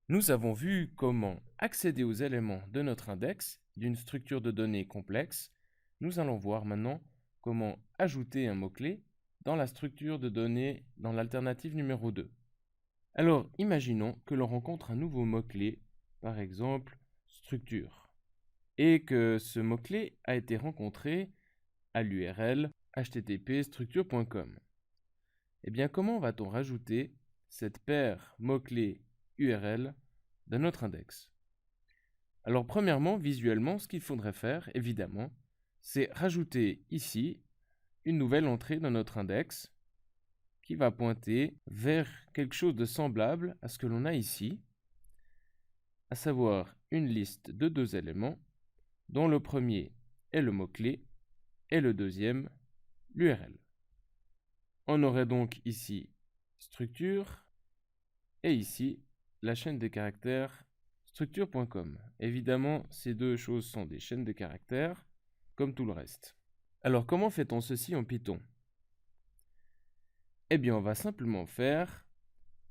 Nous avons vu comment accéder aux éléments de notre index d'une structure de données complexe. Nous allons voir maintenant comment ajouter un mot-clé dans la structure de données dans l'alternative numéro 2. Alors, imaginons que l'on rencontre un nouveau mot-clé, par exemple structure, et que ce mot-clé a été rencontré à l'URL http://structure.com. Eh bien, comment va-t-on rajouter cette paire mots-clés URL dans notre index? Alors, premièrement, visuellement, ce qu'il faudrait faire, évidemment, c'est rajouter ici une nouvelle entrée dans notre index qui va pointer vers quelque chose de semblable à ce que l'on a ici, à savoir une liste de 2 éléments, dont le premier est le mot-clé et le deuxième l'URL. On aurait donc ici structure et ici la chaîne des caractères structure.com. Évidemment, ces deux choses sont des chaînes de caractères, comme tout le reste. Alors, comment fait-on ceci en Python? Eh bien, on va simplement faire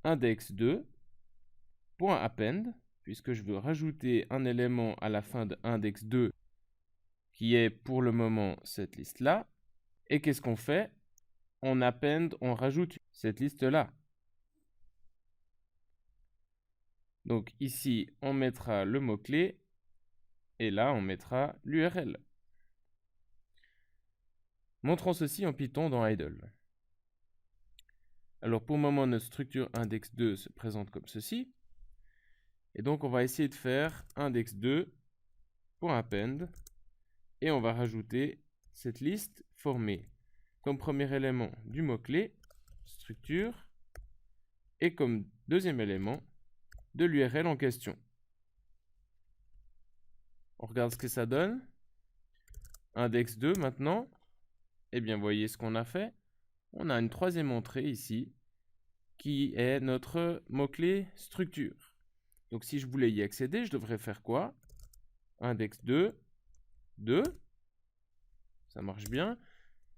index2.append, puisque je veux rajouter un élément à la fin de index2 qui est pour le moment cette liste-là. Et qu'est-ce qu'on fait? On append, on rajoute cette liste-là. Donc ici, on mettra le mot-clé et là, on mettra l'URL. Montrons ceci en Python dans idle. Alors pour le moment, notre structure index2 se présente comme ceci. Et donc on va essayer de faire index2.append et on va rajouter cette liste formée comme premier élément du mot-clé structure et comme deuxième élément de l'URL en question. On regarde ce que ça donne. Index2 maintenant. Eh bien, voyez ce qu'on a fait. On a une troisième entrée ici qui est notre mot-clé structure. Donc si je voulais y accéder, je devrais faire quoi? Index2, 2. Ça marche bien.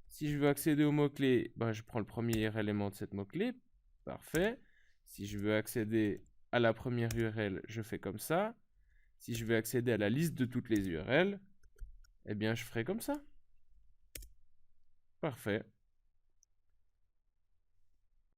Si je veux accéder au mot-clé, je prends le premier élément de cette mot-clé. Parfait. Si je veux accéder à la première URL, je fais comme ça. Si je veux accéder à la liste de toutes les URL, eh bien, je ferai comme ça. Parfait.